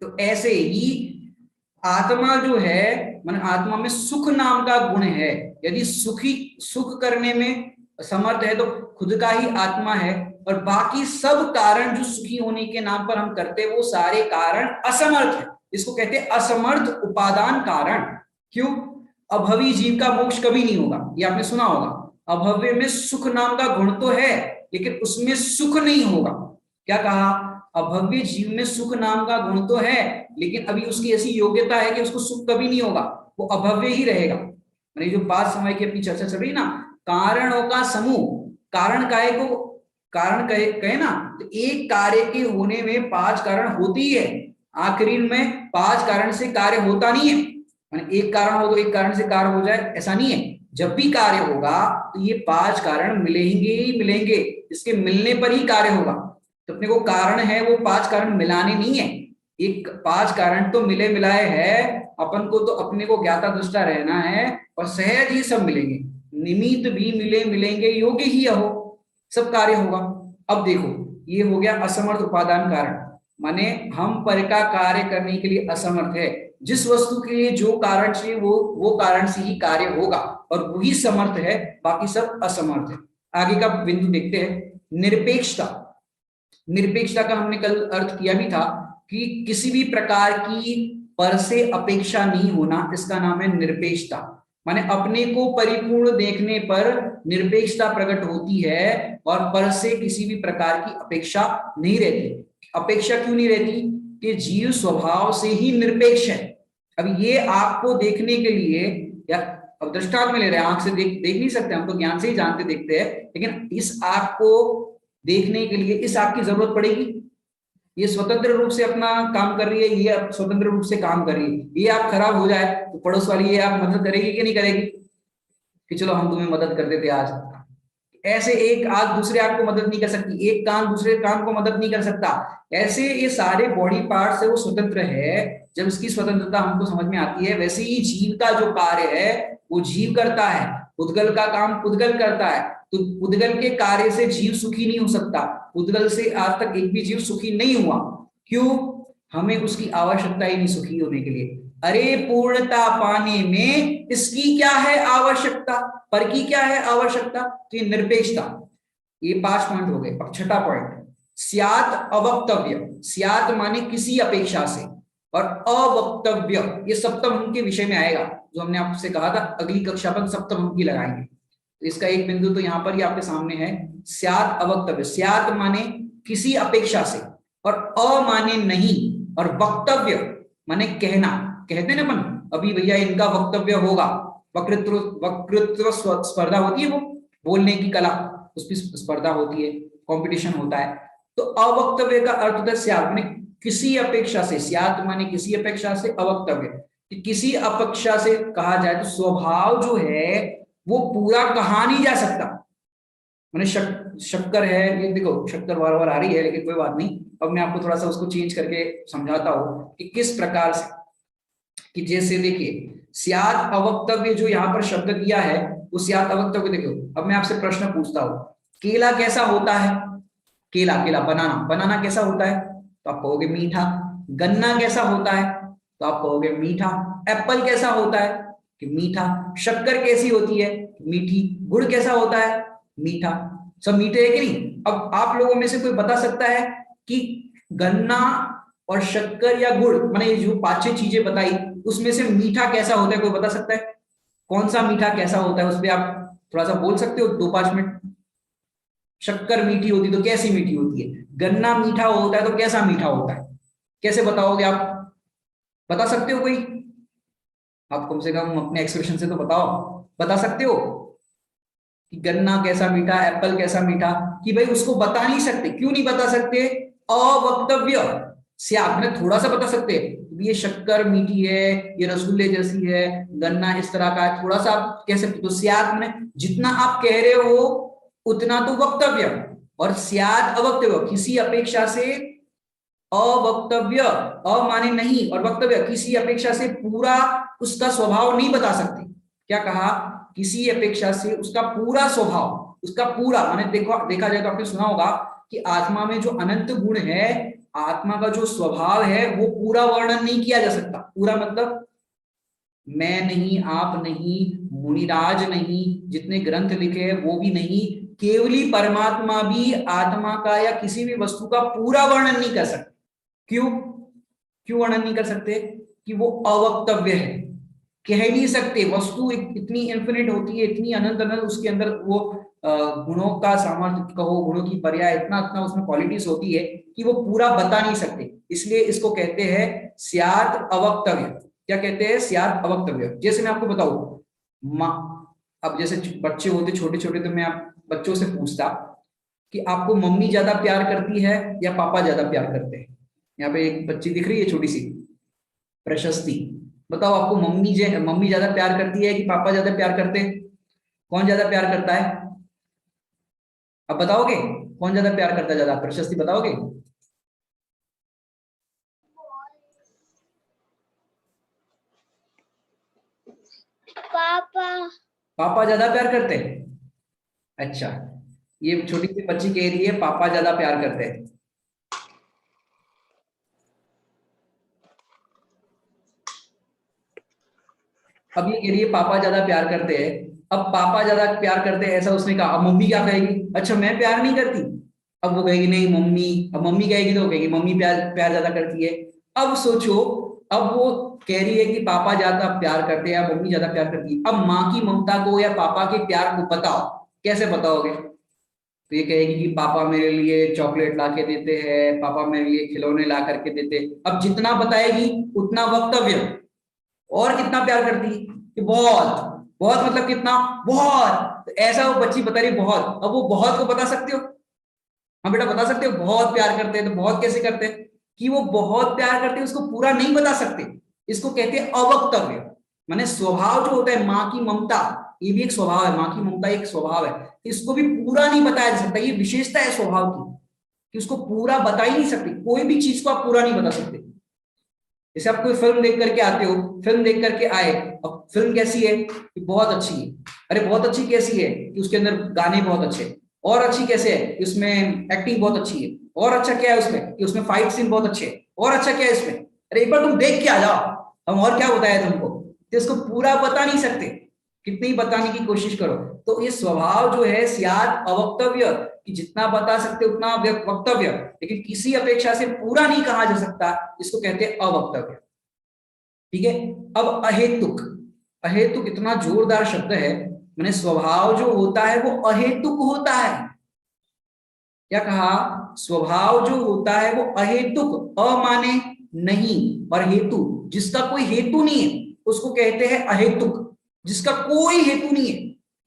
तो ऐसे ही आत्मा जो है, मन आत्मा में सुख नाम का गुण है। यदि सुख करने में समर्थ है तो खुद का ही आत्मा है, और बाकी सब कारण जो सुखी होने के नाम पर हम करते हैं वो सारे कारण असमर्थ है। इसको कहते हैं असमर्थ उपादान कारण। क्यों? अभवी जीव का मोक्ष कभी नहीं होगा, ये आपने सुना होगा। अभव्य में सुख नाम का गुण तो है लेकिन उसमें सुख नहीं होगा। क्या कहा? अभव्य जीव में सुख नाम का गुण तो है लेकिन अभी उसकी ऐसी योग्यता है कि उसको सुख कभी नहीं होगा, वो अभव्य ही रहेगा। मैंने जो 5 समय की अपनी चर्चा चल रही ना, कारणों का समूह, कारण काय को कारण कहे ना, तो एक कार्य के होने में 5 कारण होती ही है। आखिरी में 5 कारण से कार्य होता नहीं है। मैंने एक कारण हो तो एक कारण से कार्य हो जाए ऐसा नहीं है। जब भी कार्य होगा तो ये 5 कारण मिलेंगे ही मिलेंगे, इसके मिलने पर ही कार्य होगा। तो अपने को कारण है वो 5 कारण मिलाने नहीं है। एक 5 कारण तो मिले मिलाए है, अपन को तो अपने को ज्ञाता दृष्टा रहना है और सहज ही सब मिलेंगे। निमित्त भी मिले मिलेंगे, योग्य ही हो, सब कार्य होगा। अब देखो, ये हो गया असमर्थ उपादान कारण, माने हम पर का कार्य करने के लिए असमर्थ है। जिस वस्तु के लिए जो कारण चाहिए वो कारण से ही कार्य होगा और वही समर्थ है, बाकी सब असमर्थ है। आगे का बिंदु देखते हैं, निरपेक्षता। निरपेक्षता का हमने कल अर्थ किया भी था कि किसी भी प्रकार की पर से अपेक्षा नहीं होना, इसका नाम है निरपेक्षता। माने अपने को परिपूर्ण देखने पर निरपेक्षता प्रकट होती है और पर से किसी भी प्रकार की अपेक्षा नहीं रहती। अपेक्षा क्यों नहीं रहती? कि जीव स्वभाव से ही निरपेक्ष है। अब ये आपको देखने के लिए, या अब दृष्टांत में ले रहे हैं, आंख से देख नहीं सकते, हम तो ज्ञान से ही जानते देखते हैं, लेकिन इस आंख को देखने के लिए इस आंख की जरूरत पड़ेगी। ये स्वतंत्र रूप से अपना काम कर रही है, ये स्वतंत्र रूप से काम कर रही है। ये आंख खराब हो जाए तो पड़ोस वाली ये आंख मदद करेगी कि नहीं करेगी कि चलो हम तुम्हें मदद कर देते आज। ऐसे एक आंख दूसरे आंख को मदद नहीं कर सकती, एक कान दूसरे कान को मदद नहीं कर सकता। ऐसे ये सारे बॉडी पार्ट से वो स्वतंत्र है। जब इसकी स्वतंत्रता हमको समझ में आती है, वैसे ही जीव का जो कार्य है वो जीव करता है, पुद्गल का काम पुद्गल करता है। तो पुद्गल के कार्य से जीव सुखी नहीं हो सकता। पुद्गल से आज तक एक भी जीव सुखी नहीं हुआ। क्यों? हमें उसकी आवश्यकता ही नहीं सुखी होने के लिए। अरे पूर्णता पाने में इसकी क्या है आवश्यकता, पर की क्या है आवश्यकता? तो ये निरपेक्षता। ये 5 पॉइंट हो गए। अब छठा पॉइंट, स्यात अवक्तव्य। स्यात माने किसी अपेक्षा से, और अवक्तव्य ये सप्तम अंक के विषय में आएगा, जो हमने आपसे कहा था अगली कक्षा पर सप्तम अंक की लगाएंगे। तो इसका एक बिंदु तो यहां पर ही आपके सामने है, स्यात अवक्तव्य। स्यात माने किसी अपेक्षा से, और अ माने नहीं, और वक्तव्य माने कहना। कहते हैं ना अपन, अभी भैया इनका वक्तव्य होगा, वक्तृत्व वक्तृत्व स्पर्धा होती है, वो बोलने की कला, उस पर स्पर्धा होती है, कंपटीशन होता है। तो अवक्तव्य का अर्थ होता है स्यात, माने किसी अपेक्षा से। स्यात माने किसी अपेक्षा से, अवक्तव्य कि किसी अपेक्षा से कहा जाए तो स्वभाव जो है वो पूरा कहा नहीं जा सकता। मैंने शक्कर है, ये देखो शक्कर बार बार आ रही है लेकिन कोई बात नहीं, अब मैं आपको थोड़ा सा उसको चेंज करके समझाता हूं कि किस प्रकार से। कि जैसे देखिए, स्यात अवक्तव्य जो यहाँ पर शब्द दिया है वो स्यात अवक्तव्य। देखो अब मैं आपसे प्रश्न पूछता हूँ, केला कैसा होता है? केला, केला बनाना, बनाना कैसा होता है? तो आप कहोगे मीठा। गन्ना कैसा होता है? तो आप कहोगे मीठा। एप्पल कैसा होता है? कि मीठा। शक्कर कैसी होती है? मीठी। गुड़ कैसा होता है? मीठा। सब मीठे है कि नहीं? अब आप लोगों में से कोई बता सकता है कि गन्ना और शक्कर या गुड़, मैंने ये जो 5-6 चीजें बताई उसमें से मीठा कैसा होता है? कोई बता सकता है कौन सा मीठा कैसा होता है? उस पर आप थोड़ा सा बोल सकते हो 2-5 मिनट। शक्कर मीठी होती तो कैसी मीठी होती है? गन्ना मीठा होता है तो कैसा मीठा होता है? कैसे बताओगे आप? बता सकते हो कोई? आप कम से कम अपने एक्सप्रेशन से तो बताओ, बता सकते हो? कि गन्ना कैसा मीठा, एप्पल कैसा मीठा, कि भाई उसको बता नहीं सकते। क्यों नहीं बता सकते? अवक्तव्य। स्याद में थोड़ा सा बता सकते हैं, ये शक्कर मीठी है, ये रसगुल्ले जैसी है, गन्ना इस तरह का है, थोड़ा सा आप कह सकते। तो स्याद में जितना आप कह रहे हो उतना तो वक्तव्य, और स्याद अवक्तव्य, किसी अपेक्षा से अवक्तव्य, अ माने नहीं और वक्तव्य किसी अपेक्षा से पूरा उसका स्वभाव नहीं बता सकते। क्या कहा? किसी अपेक्षा से उसका पूरा स्वभाव, उसका पूरा माने देखो, देखा जाए तो आपने सुना होगा कि आत्मा में जो अनंत गुण है, आत्मा का जो स्वभाव है, वो पूरा वर्णन नहीं किया जा सकता। पूरा मतलब मैं नहीं, आप नहीं, मुनिराज नहीं, जितने ग्रंथ लिखे हैं वो भी नहीं, केवली परमात्मा भी आत्मा का या किसी भी वस्तु का पूरा वर्णन नहीं कर सकते। क्यों? क्यों वर्णन नहीं कर सकते? कि वो अवक्तव्य है, कह नहीं सकते। वस्तु इतनी इन्फिनिट होती है, इतनी अनंत अनंत, उसके अंदर वो गुणों का सामर्थ्य कहो, गुणों की पर्याय, इतना इतना उसमें क्वालिटीज होती है कि वो पूरा बता नहीं सकते। इसलिए इसको कहते हैं स्यात् अवक्तव्य। क्या कहते हैं? स्यात् अवक्तव्य। जैसे मैं आपको बताऊं, माँ, अब जैसे बच्चे होते छोटे छोटे, तो मैं आप बच्चों से पूछता कि आपको मम्मी ज्यादा प्यार करती है या पापा ज्यादा प्यार करते हैं? यहाँ पे एक बच्ची दिख रही है छोटी सी, प्रशस्ति। बताओ आपको मम्मी ज्यादा प्यार करती है कि पापा ज्यादा प्यार करते हैं? कौन ज्यादा प्यार करता है? अब बताओगे कौन ज्यादा प्यार करता है? ज्यादा प्रशस्ति बताओगे? पापा। पापा ज्यादा प्यार करते हैं। अच्छा, ये छोटी सी बच्ची कह रही है पापा ज्यादा प्यार करते हैं। अब ये कह रही है पापा ज्यादा प्यार करते हैं। अब पापा ज्यादा प्यार करते हैं ऐसा उसने कहा, अब मम्मी क्या कहेगी? अच्छा मैं प्यार नहीं करती। अब वो कहेगी नहीं मम्मी, अब मम्मी कहेगी तो वो कहेगी मम्मी प्यार प्यार ज्यादा करती है। अब सोचो, अब वो कह रही है कि पापा ज्यादा प्यार करते हैं या मम्मी ज्यादा प्यार करती है। अब माँ की ममता को या पापा के प्यार को बताओ, कैसे बताओगे? तो ये कहेगी कि पापा मेरे लिए चॉकलेट ला के देते हैं, पापा मेरे लिए खिलौने ला करके देते हैं। अब जितना बताएगी उतना वक्तव्य। और कितना प्यार करती है? कि बहुत। बहुत मतलब कितना? बहुत। तो ऐसा वो बच्ची बता रही बहुत। अब वो बहुत को बता सकते हो? हाँ बेटा बता सकते हो बहुत प्यार करते हैं। तो बहुत कैसे करते हैं? कि वो बहुत प्यार करते हैं उसको पूरा नहीं बता सकते। इसको कहते हैं अवक्तव्य। माने स्वभाव जो होता है माँ की ममता, ये भी एक स्वभाव है, माँ की ममता एक स्वभाव है, इसको भी पूरा नहीं बताया जा सकता। ये विशेषता है स्वभाव की कि उसको पूरा बता ही नहीं सकते। कोई भी चीज को आप पूरा नहीं बता सकते। जैसे आप कोई फिल्म देख करके आते हो, फिल्म देख करके आए, अब फिल्म कैसी है? कि बहुत अच्छी है। अरे बहुत अच्छी कैसी है? कि उसके अंदर गाने बहुत अच्छे हैं। और अच्छी कैसे है? कि उसमें एक्टिंग बहुत अच्छी है। और अच्छा क्या है उसमें? कि उसमें फाइट सीन बहुत अच्छे हैं। और अच्छा क्या है इसमें? अरे एक बार तुम देख के आ जाओ, हम और क्या बताया तुमको। तो इसको पूरा बता नहीं सकते, कितनी बताने की कोशिश करो। तो ये स्वभाव जो है स्यात् अवक्तव्य, कि जितना बता सकते उतना वक्तव्य, लेकिन किसी अपेक्षा से पूरा नहीं कहा जा सकता, इसको कहते हैं अवक्तव्य। ठीक है। अब अहेतुक। अहेतुक इतना जोरदार शब्द है, मैंने स्वभाव जो होता है वो अहेतुक होता है। क्या कहा? स्वभाव जो होता है वो अहेतुक, अ माने नहीं और हेतु, जिसका कोई हेतु नहीं है उसको कहते हैं अहेतुक। जिसका कोई हेतु नहीं है,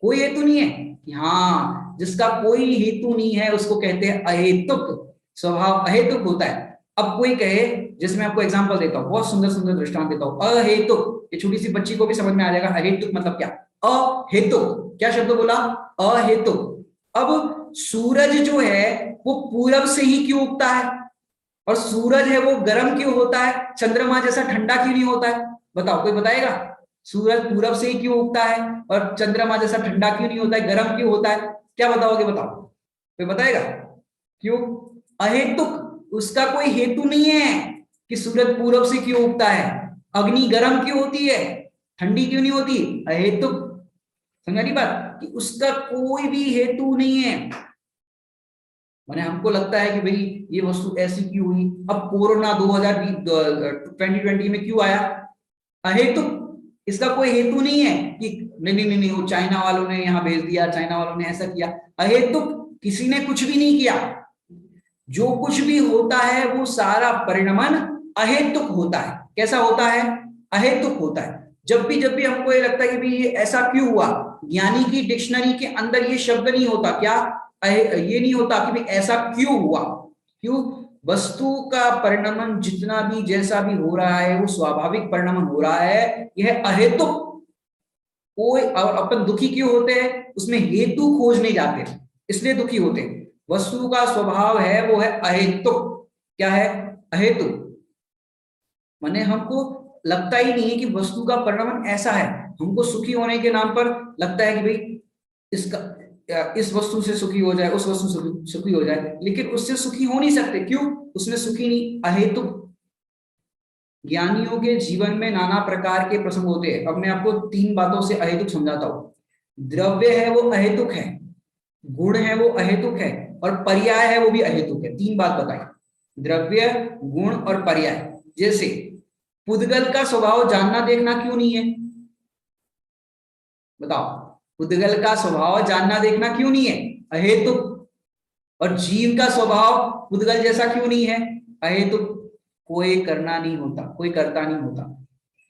कोई हेतु नहीं है कि हाँ, जिसका कोई हेतु नहीं है उसको कहते हैं अहेतुक। स्वभाव अहेतुक होता है। अब कोई कहे, जैसे मैं आपको एग्जांपल देता हूँ, बहुत सुंदर सुंदर दृष्टांत देता हूँ। अहेतुक, ये छोटी सी बच्ची को भी समझ में आ जाएगा अहेतुक मतलब क्या। अहेतुक क्या शब्द बोला? अहेतुक। अब सूरज जो है वो पूरब से ही क्यों उगता है? और सूरज है वो गर्म क्यों होता है? चंद्रमा जैसा ठंडा क्यों नहीं होता है? बताओ, कोई बताएगा? सूरज पूरब से ही क्यों उगता है और चंद्रमा जैसा ठंडा क्यों नहीं होता है, गर्म क्यों होता है? क्या बताओगे? बताओ, कोई बताएगा? क्यों? अहेतुक, उसका कोई हेतु नहीं है कि सूरज पूरब से क्यों उगता है। अग्नि गर्म क्यों होती है, ठंडी क्यों नहीं होती? अहेतुक। समझ रही बात? कि उसका कोई भी हेतु नहीं है। मैंने हमको लगता है कि भाई ये वस्तु ऐसी क्यों हुई। अब कोरोना 2020 में क्यों आया? अहेतुक। इसका कोई हेतु नहीं है कि नहीं नहीं नहीं नहीं, वो चाइना वालों ने यहाँ भेज दिया, चाइना वालों ने ऐसा किया। अहेतुक, किसी ने कुछ भी नहीं किया। जो कुछ भी होता है वो सारा परिणमन अहेतुक होता है। कैसा होता है? अहेतुक होता है। जब भी हमको ये लगता है कि भाई ये ऐसा क्यों हुआ, ज्ञानी की डिक्शनरी के अंदर ये शब्द नहीं होता, क्या ये नहीं होता कि भाई ऐसा क्यों हुआ, क्यों, वस्तु का परिणमन जितना भी जैसा भी हो रहा है वो स्वाभाविक परिणमन हो रहा है, यह अहेतुक। कोई, और अपन दुखी क्यों होते हैं, उसमें हेतु खोजने जाते हैं, इसलिए दुखी होते हैं। वस्तु का स्वभाव है वो है अहेतुक। क्या है, अहेतुक। माने हमको लगता ही नहीं है कि वस्तु का परिणमन ऐसा है। हमको सुखी होने के नाम पर लगता है कि भाई इसका, इस वस्तु से सुखी हो जाए, उस वस्तु से सुखी हो जाए, लेकिन उससे सुखी हो नहीं सकते। क्यों, उसमें सुखी नहीं, अहेतुक। ज्ञानियों के जीवन में नाना प्रकार के प्रसंग होते हैं। अब मैं आपको 3 बातों से अहेतुक समझाता हूं। द्रव्य है वो अहेतुक है, गुण है वो अहेतुक है, और पर्याय है वो भी अहेतुक है। 3 बात बताई, द्रव्य, गुण और पर्याय। जैसे पुद्गल का स्वभाव जानना देखना क्यों नहीं है, बताओ, पुद्गल का स्वभाव जानना देखना क्यों नहीं है, अहेतुक। और जीव का स्वभाव पुद्गल जैसा क्यों नहीं है, अहेतुक। कोई करना नहीं होता, कोई करता नहीं होता।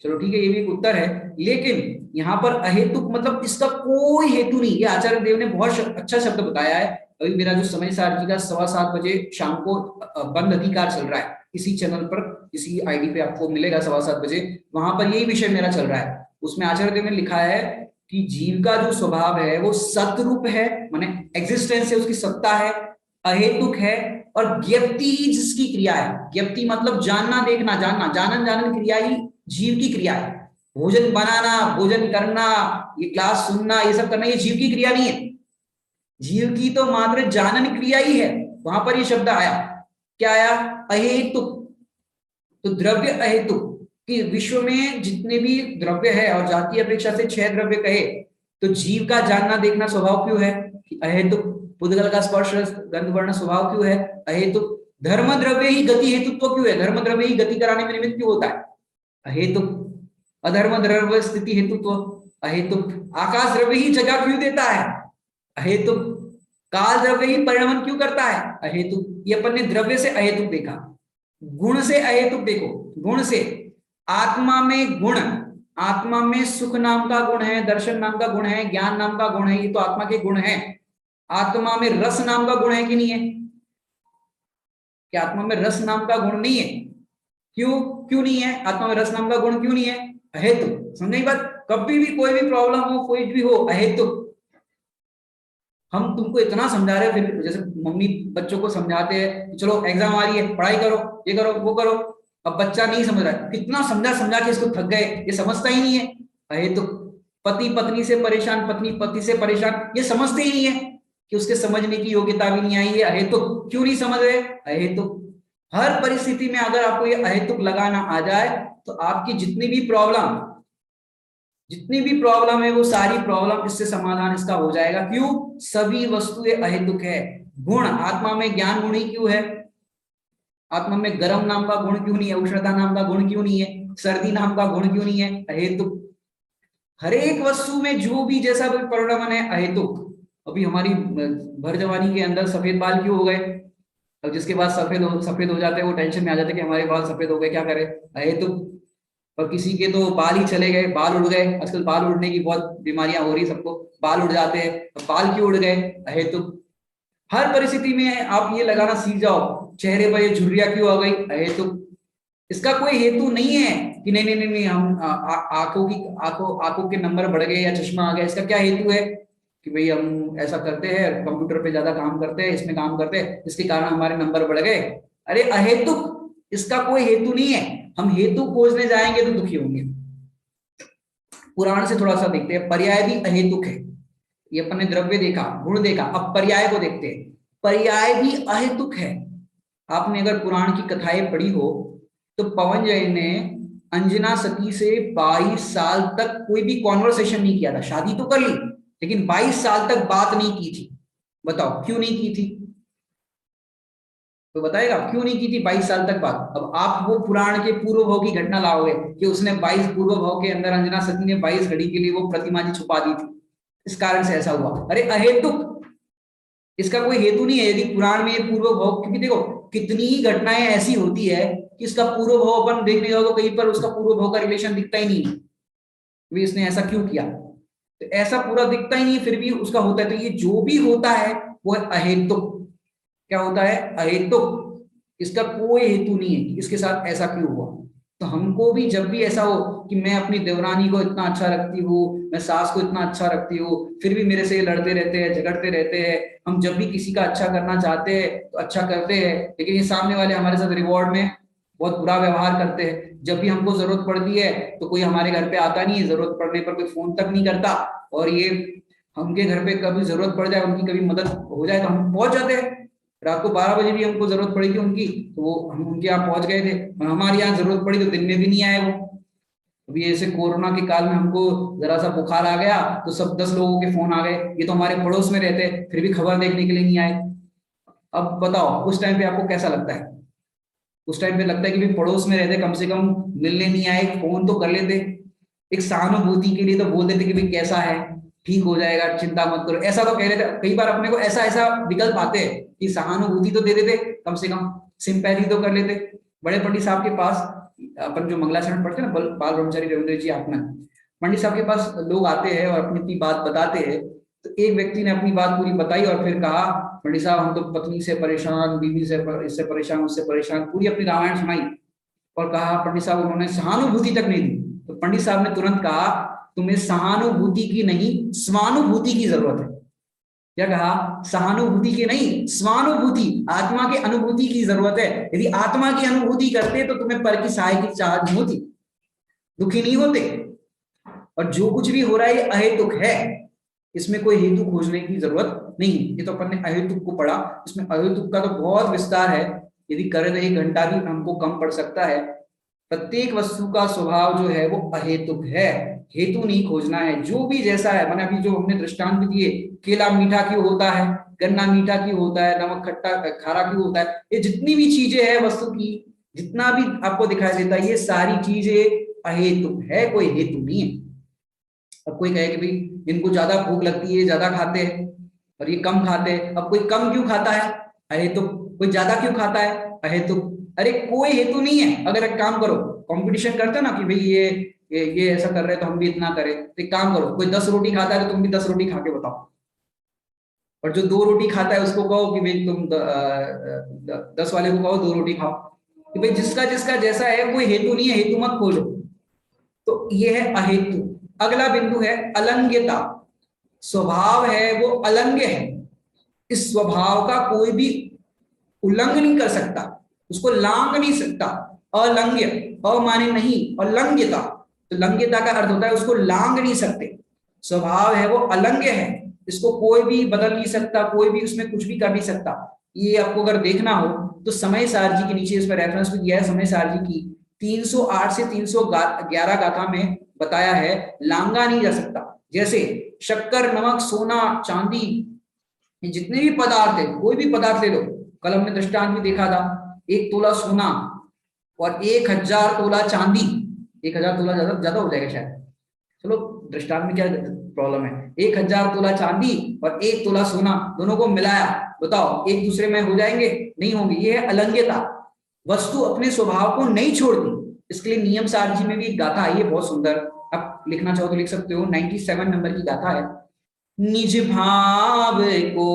चलो ठीक है, ये भी एक उत्तर है, लेकिन यहाँ पर अहेतुक मतलब इसका कोई हेतु नहीं। ये आचार्य देव ने बहुत अच्छा शब्द बताया है। अभी मेरा जो समय सारथी का 7:15 बजे शाम को बंद अधिकार चल रहा है, इसी चैनल पर, इसी आईडी पे आपको मिलेगा 7:15 बजे, वहां पर यही विषय मेरा चल रहा है। उसमें आचार्य देव ने लिखा है कि जीव का जो स्वभाव है वो सतरूप है, माने एग्जिस्टेंस है, उसकी सत्ता है, अहेतुक है, और ज्ञप्ति जिसकी क्रिया है, ज्ञप्ति मतलब जानना देखना, जानना, जानन जानन क्रिया ही जीव की क्रिया है। भोजन बनाना, भोजन करना, ये क्लास सुनना, ये सब करना, ये जीव की क्रिया नहीं है। जीव की तो मात्र जानन क्रिया ही है। वहां पर ये शब्द आया, क्या आया, अहेतुक। तो द्रव्य अहेतुक, कि विश्व में जितने भी द्रव्य है, और जाति अपेक्षा से 6 द्रव्य कहे, तो जीव का जानना देखना स्वभाव क्यों है, अहेतुक। पुद्गल का स्पर्श गंध वर्ण स्वभाव क्यों है, अहेतुक। धर्म द्रव्य ही गति हेतुत्व क्यों है, धर्म द्रव्य ही गति कराने में निमित्त क्यों होता है, अहेतुक। अधर्म द्रव्य स्थिति हेतुत्व, अहेतुक। आकाश द्रव्य ही जगह क्यों देता है, अहेतुक। काल द्रव्य ही परिणमन क्यों करता है, अहेतुक। ये अपन ने द्रव्य से अहेतुक देखा। गुण से अहेतुक देखो, गुण से, आत्मा में गुण, आत्मा में सुख नाम का गुण है, दर्शन नाम का गुण है, ज्ञान नाम का गुण है, ये तो आत्मा के गुण है। आत्मा में रस नाम का गुण है कि नहीं है, क्या आत्मा में रस नाम का गुण नहीं है, क्यों, क्यों नहीं है, आत्मा में रस नाम का गुण क्यों नहीं है, अहेतुक। समझे बात, कभी भी कोई भी प्रॉब्लम हो, कोई भी हो, अहेतुक। हम तुमको इतना समझा रहे हैं, फिर जैसे मम्मी बच्चों को समझाते हैं, चलो एग्जाम आ रही है, पढ़ाई करो, ये करो, वो करो। अब बच्चा नहीं समझ रहा है, कितना समझा समझा के इसको थक गए, ये समझता ही नहीं है, अहेतुक। पति पत्नी से परेशान, पत्नी पति से परेशान, ये समझते ही नहीं है कि उसके समझने की योग्यता भी नहीं आई है, अहेतुक। क्यों नहीं समझ रहे, अहेतुक। हर परिस्थिति में अगर आपको ये अहेतुक लगाना आ जाए, तो आपकी जितनी भी प्रॉब्लम है, वो सारी प्रॉब्लम इससे समाधान इसका हो जाएगा। क्यों, सभी वस्तुएं अहेतुक है। गुण, आत्मा में ज्ञान गुण ही क्यों है, आत्मा में गर्म नाम का गुण क्यों नहीं है, उष्णता नाम का गुण क्यों नहीं है, सर्दी नाम का गुण क्यों नहीं है, अहेतुक। हर एक वस्तु में जो भी जैसा भी परिणाम है, अहेतुक। अभी हमारी भर जवानी के अंदर सफेद बाल क्यों हो गए, अब जिसके बाद सफेद हो जाते हैं, वो टेंशन में आ जाते हैं कि हमारे बाल सफेद हो गए, क्या करें, अहेतुक। और किसी के तो बाल ही चले गए, बाल उड़ गए, आजकल बाल उड़ने की बहुत बीमारियां हो रही, सबको बाल उड़ जाते हैं, तो बाल क्यों उड़ गए, अहेतुक। हर परिस्थिति में आप ये लगाना सीख जाओ, चेहरे पर ये झुर्रियां क्यों आ गई, अहेतुक। इसका कोई हेतु नहीं है कि नहीं नहीं नहीं, नहीं हम आंखों के नंबर बढ़ गए या चश्मा आ गया, इसका क्या हेतु है कि भाई हम ऐसा करते हैं, कंप्यूटर पे ज्यादा काम करते हैं, इसमें काम करते हैं, इसके कारण हमारे नंबर बढ़ गए, अरे अहेतुक। इसका कोई हेतु नहीं है। हम हेतु खोजने जाएंगे तो दुखी होंगे। पुराण से थोड़ा सा देखते हैं, पर्याय भी अहेतुक है। ये अपन ने द्रव्य देखा, गुण देखा, अब पर्याय को देखते हैं। पर्याय भी अहेतुक है। आपने अगर पुराण की कथाएं पढ़ी हो, तो पवन जय ने अंजना सती से 22 साल तक कोई भी कॉन्वर्सेशन नहीं किया था। शादी तो कर ली, लेकिन 22 साल तक बात नहीं की थी। बताओ क्यों नहीं की थी, तो बताएगा क्यों नहीं की थी 22 साल तक बात। अब आप वो पुराण के पूर्व भाव की घटना लाओगे कि उसने 22 पूर्व भाव के अंदर अंजना सती ने 22 घड़ी के लिए वो प्रतिमा जी छुपा दी थी, इस कारण से ऐसा हुआ, अरे अहेतुक। इसका कोई हेतु नहीं है। यदि पुराण में पूर्व भाव, क्योंकि देखो कितनी ही घटनाएं ऐसी होती है कि इसका पूर्व भाव अपन देखने जाओ तो कहीं पर उसका पूर्व भाव का रिलेशन दिखता ही नहीं है, इसने ऐसा क्यों किया। तो ऐसा पूरा दिखता ही नहीं, फिर भी उसका होता है। तो ये जो भी होता है वो है अहेतुक। क्या होता है? अहेतुक। इसका कोई हेतु नहीं है कि इसके साथ ऐसा क्यों हुआ। तो हमको भी जब भी ऐसा हो कि मैं अपनी देवरानी को इतना अच्छा रखती हूँ, मैं सास को इतना अच्छा रखती हूँ, फिर भी मेरे से ये लड़ते रहते हैं, झगड़ते रहते हैं, हम जब भी किसी का अच्छा करना चाहते हैं तो अच्छा करते हैं, लेकिन ये सामने वाले हमारे साथ रिवॉर्ड में बहुत बुरा व्यवहार करते हैं। जब भी हमको जरूरत पड़ती है तो कोई हमारे घर पे आता नहीं है, जरूरत पड़ने पर कोई फोन तक नहीं करता। और ये हमके घर पे कभी जरूरत पड़ जाए, उनकी कभी मदद हो जाए तो हम पहुंच जाते हैं। रात को 12 बजे भी हमको जरूरत पड़ी थी उनकी, तो वो हम उनके यहाँ पहुंच गए थे। और हमारे यहाँ जरूरत पड़ी तो दिन में भी नहीं आए वो। अभी ऐसे कोरोना के काल में हमको जरा सा बुखार आ गया तो सब 10 लोगों के फोन आ गए, ये तो हमारे पड़ोस में रहते हैं, फिर भी खबर देखने के लिए नहीं आए। अब बताओ उस टाइम पे आपको कैसा लगता है? उस टाइम पे लगता है कि भाई पड़ोस में रहते, कम से कम मिलने नहीं आए, फोन तो कर लेते, एक सहानुभूति के लिए तो बोल देते कि भाई कैसा है, ठीक हो जाएगा, चिंता मत करो, ऐसा तो कह रहे थे। कई बार अपने को ऐसा ऐसा विकल्प आते हैं कि सहानुभूति तो दे देते, कम से कम सिंपैथी तो कर लेते। बड़े पंडित साहब के पास, अपन जो मंगलाचरण पढ़ते हैं ना, बाल ब्रह्मचारी रविंद्र जी आत्मा, पंडित साहब के पास लोग आते हैं और अपनी अपनी बात बताते हैं। तो एक व्यक्ति ने अपनी बात पूरी बताई और फिर कहा, पंडित साहब हम तो पत्नी से परेशान, बीवी से इससे परेशान, उससे परेशान, पूरी अपनी रामायण सुनाई। और कहा पंडित साहब उन्होंने सहानुभूति तक नहीं दी। तो पंडित साहब ने तुरंत कहा, तुम्हें सहानुभूति की नहीं स्वानुभूति की जरूरत है। क्या कहा? सहानुभूति की नहीं स्वानुभूति, आत्मा के अनुभूति की जरूरत है। यदि आत्मा की अनुभूति करते तो तुम्हें पर की सहाय की चाह नहीं होती, दुखी नहीं होते। और जो कुछ भी हो रहा है ये अहेतुक है, इसमें कोई हेतु खोजने की जरूरत नहीं। ये तो अपन ने अहेतुक को पढ़ा, इसमें अहेतुक का तो बहुत विस्तार है, यदि करें तो 1 घंटा भी हमको कम पड़ सकता है। प्रत्येक वस्तु का स्वभाव जो है वो अहेतुक है, हेतु नहीं खोजना है। जो भी जैसा है, मैंने अभी जो हमने दृष्टांत दिए, केला मीठा क्यों होता है, गन्ना मीठा क्यों होता है, नमक खट्टा खारा क्यों होता है, ये जितनी भी चीजें हैं वस्तु की, जितना भी आपको दिखाई देता है, ये सारी चीजें अहेतुक है, कोई हेतु नहीं है। अब कोई कहे कि भाई इनको ज्यादा भूख लगती है, ज्यादा खाते हैं, और ये कम खाते हैं। अब कोई कम क्यों खाता है? अहेतुक। कोई ज्यादा क्यों खाता है? अहेतुक। अरे कोई हेतु नहीं है। अगर एक काम करो, कंपटीशन करते हो ना कि भाई ये ऐसा कर रहे हैं तो हम भी इतना करें, तो एक काम करो, कोई 10 रोटी खाता है तो तुम भी 10 रोटी खा के बताओ। और जो 2 रोटी खाता है उसको कहो कि भाई तुम 10 वाले को कहो 2 रोटी खाओ। कि भाई जिसका जिसका जैसा है, कोई हेतु नहीं है, हेतु मत खोजो। तो ये है अहेतु। अगला बिंदु है अलंग्यता। स्वभाव है वो अलंग्य है, इस स्वभाव का कोई भी उल्लंघन नहीं कर सकता, उसको लांग नहीं सकता। अलंग्य, अ माने नहीं, और लंग्यता, तो लंग्यता का अर्थ होता है उसको लांग नहीं सकते। स्वभाव है वो अलंग्य है, इसको कोई भी बदल नहीं सकता, कोई भी उसमें कुछ भी कर नहीं सकता। ये आपको अगर देखना हो तो समय सारजी के नीचे इसमें रेफरेंस भी दिया है, समय सारजी की 308 से 311 गाथा में बताया है, लांगा नहीं जा सकता। जैसे शक्कर, नमक, सोना, चांदी, ये जितने भी पदार्थ है, कोई भी पदार्थ ले लो, कल हमने दृष्टांत भी देखा था, 1 तोला सोना और 1000 तोला चांदी। 1000 तोला ज्यादा ज्यादा हो जाएगा शायद, चलो दृष्टांत में क्या प्रॉब्लम है। 1000 तोला चांदी और 1 तोला सोना, दोनों को मिलाया, बताओ एक दूसरे में हो जाएंगे? नहीं होंगे। ये है अलंग्यता, वस्तु अपने स्वभाव को नहीं छोड़ती। इसके लिए नियम सारजी में भी एक गाथा आई है बहुत सुंदर, आप लिखना चाहो तो लिख सकते हो, 97 नंबर की गाथा है। निज भाव को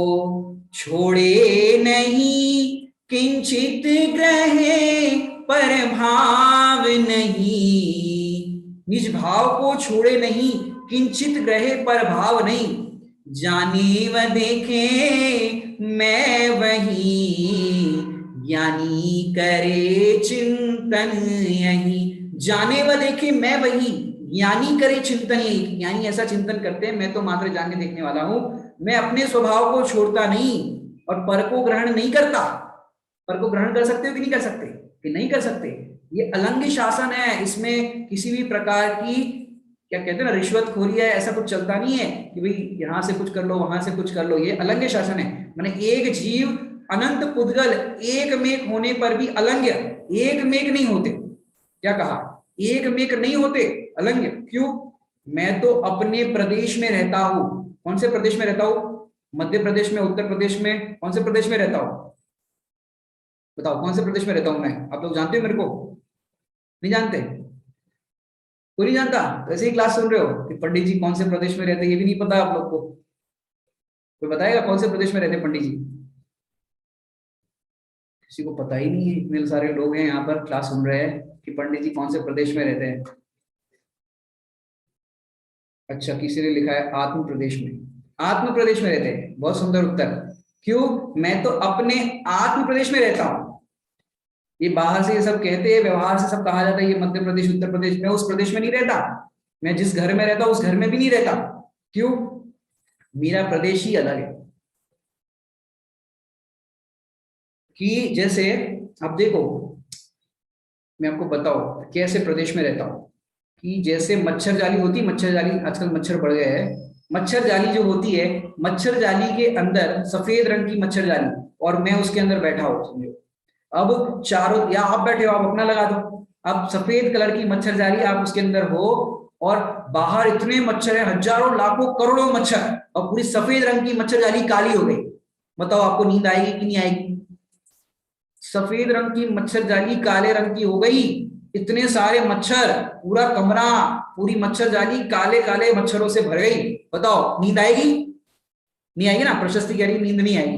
छोड़े नहीं, किंचित ग्रहे पर भाव नहीं। निज भाव को छोड़े नहीं, किंचित ग्रहे पर भाव नहीं। जाने व देखे मैं वही, ज्ञानी करे चिंतन यही। जाने व देखे मैं वही, ज्ञानी करे चिंतन यही। ज्ञानी ऐसा चिंतन करते हैं, मैं तो मात्र जानने देखने वाला हूं, मैं अपने स्वभाव को छोड़ता नहीं और पर को ग्रहण नहीं करता। पर को ग्रहण कर सकते हो कि नहीं कर सकते? कि नहीं कर सकते। ये अलंग शासन है, इसमें किसी भी प्रकार की, क्या कहते हैं ना, रिश्वतखोरी है, ऐसा कुछ चलता नहीं है कि भाई यहां से कुछ कर लो, वहां से कुछ कर लो। ये अलंग शासन है। माने एक जीव अनंत पुद्गल एक मेक होने पर भी अलंग्य, एक मेक नहीं होते। क्या कहा? एक मेक नहीं होते, अलंग्य। क्यों? मैं तो अपने प्रदेश में रहता हूं। कौन से प्रदेश में रहता हूं? मध्य प्रदेश में, उत्तर प्रदेश में, कौन से प्रदेश में रहता हूं? बताओ कौन से प्रदेश में रहता हूं मैं? आप लोग जानते हो मेरे को? नहीं जानते? कोई नहीं जानता? वैसे ही क्लास सुन रहे हो कि पंडित जी कौन से प्रदेश में रहते हैं, ये भी नहीं पता आप लोग को? कोई बताएगा कौन से प्रदेश में रहते हैं पंडित जी? किसी को पता ही नहीं है। इतने सारे लोग हैं यहाँ पर क्लास सुन रहे हैं कि पंडित जी कौन से प्रदेश में रहते हैं। अच्छा, किसी ने लिखा है आत्म प्रदेश में। आत्म प्रदेश में रहते हैं, बहुत सुंदर उत्तर। क्यों? मैं तो अपने आत्म प्रदेश में रहता हूँ। ये बाहर से ये सब कहते हैं, व्यवहार से सब कहा जाता है ये मध्य प्रदेश उत्तर प्रदेश, मैं उस प्रदेश में नहीं रहता। मैं जिस घर में रहता हूं उस घर में भी नहीं रहता। क्यों? मेरा प्रदेश ही अलग है। कि जैसे अब देखो, मैं आपको बताऊं कैसे प्रदेश में रहता हूं। कि जैसे मच्छर जाली होती है, मच्छर जाली, आजकल मच्छर बढ़ गए हैं। मच्छर जाली जो होती है, मच्छर जाली के अंदर सफेद रंग की मच्छर जाली, और मैं उसके अंदर बैठा हूं, समझो। अब चारों, या आप बैठे हो आप अपना लगा दो। अब सफेद कलर की मच्छर जाली, आप उसके अंदर हो, और बाहर इतने मच्छर है, हजारों लाखों करोड़ों मच्छर, और पूरी सफेद रंग की मच्छर जाली काली हो गई। बताओ आपको नींद आएगी कि नहीं आएगी? सफेद रंग की मच्छर जाली काले रंग की हो गई, इतने सारे मच्छर, पूरा कमरा, पूरी मच्छर जाली काले काले मच्छरों से भर गई। बताओ नींद आएगी? नहीं आएगी ना? प्रशस्ति कह रही है नींद नहीं आएगी,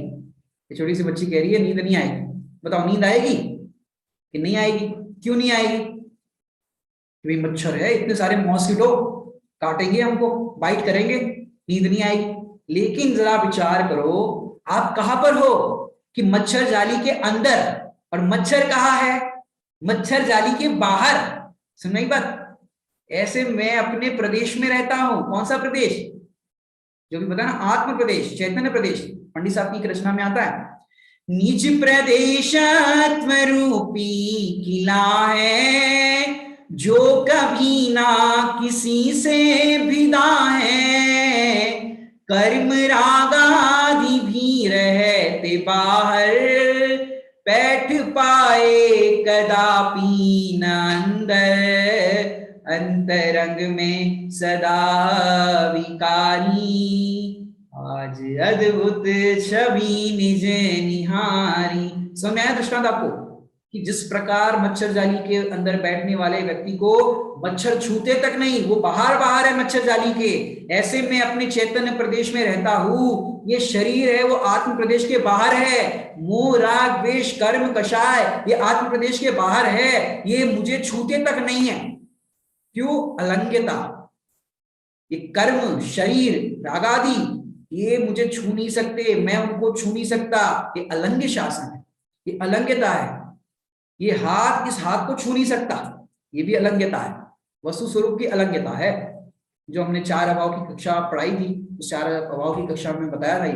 ये छोटी सी बच्ची कह रही है नींद नहीं आएगी। बताओ नींद आएगी कि नहीं आएगी? क्यों नहीं आएगी? क्योंकि मच्छर है, इतने सारे मॉस्किटो काटेंगे हमको, बाइट करेंगे, नींद नहीं आएगी। लेकिन जरा विचार करो, आप कहां पर हो? कि मच्छर जाली के अंदर, और मच्छर कहाँ है? मच्छर जाली के बाहर। सुन रही बात? ऐसे मैं अपने प्रदेश में रहता हूं। कौन सा प्रदेश? जो भी बताया ना, आत्म प्रदेश, चैतन्य प्रदेश, पंडित साहब की एक रचना में आता है। निज प्रदेशत्व रूपी किला है, जो कभी ना किसी से भिदा है। कर्म रागादि भी रहते बाहर, बैठ पाए कदापि न अंदर। अंतरंग में सदा विकारी, आज अद्भुत छवि निज निहारी। समझ में आया दृष्टांत आपको? कि जिस प्रकार मच्छर जाली के अंदर बैठने वाले व्यक्ति को मच्छर छूते तक नहीं, वो बाहर बाहर है मच्छर जाली के, ऐसे में अपने चैतन्य प्रदेश में रहता हूं। ये शरीर है वो आत्म प्रदेश के बाहर है। मोह राग द्वेष कर्म कषाय ये आत्म प्रदेश के बाहर है, ये मुझे छूते तक नहीं है। क्यों? अलंग्यता। ये कर्म शरीर रागादि ये मुझे छू नहीं सकते, मैं उनको छू नहीं सकता। ये अलंग्य शासन है, ये अलंग्यता है। ये हाथ इस हाथ को छू नहीं सकता, ये भी अलंग्यता है, वस्तु स्वरूप की अलंग्यता है। जो हमने चार अभाव की कक्षा पढ़ाई थी, उस चार अभाव की कक्षा में बताया था।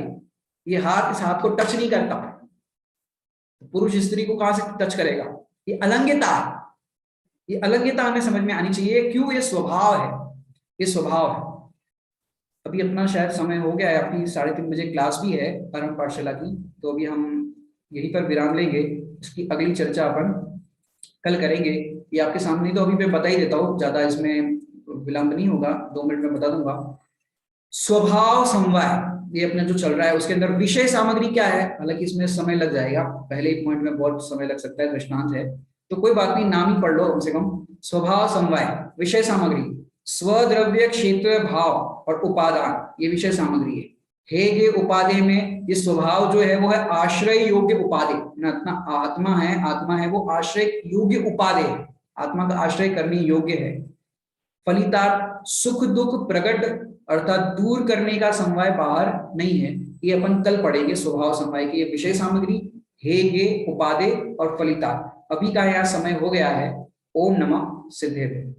ये हाथ इस हाथ को टच नहीं करता, पुरुष स्त्री को कहां से टच करेगा? ये अलंग्यता है। ये अलंग्यता हमें समझ में आनी चाहिए। क्यों? ये स्वभाव है, ये स्वभाव है। अभी अपना शायद समय हो गया है, आपकी 3:30 बजे क्लास भी है परम पाठशाला की, तो अभी हम यहीं पर विराम लेंगे। इसकी अगली चर्चा अपन कल करेंगे। ये आपके सामने तो अभी मैं बता ही देता हूँ, ज्यादा इसमें विलंब नहीं होगा, 2 मिनट में बता दूंगा। स्वभाव समवाय ये अपना जो चल रहा है, उसके अंदर विषय सामग्री क्या है, हालांकि इसमें समय लग जाएगा, पहले ही पॉइंट में बहुत समय लग सकता है, दृष्टांत है, तो कोई बात नहीं, नाम ही पढ़ लो कम से कम। स्वभाव समवाय विषय सामग्री, स्वद्रव्य क्षेत्र भाव और उपादान ये विषय सामग्री है। हेगे उपादेय में ये स्वभाव जो है वो है आश्रय योग्य उपादेय, अपना आत्मा है, आत्मा है वो आश्रय योग्य उपादेय है, आत्मा का आश्रय करने योग्य है। फलितार्थ सुख दुख प्रकट अर्थात दूर करने का समवाय बाहर नहीं है, ये अपन कल पढ़ेंगे। स्वभाव समवाय की ये विषय सामग्री, हेगे उपादेय और फलितार्थ। अभी का यहाँ समय हो गया है। ओम नमः सिद्धेभ्य।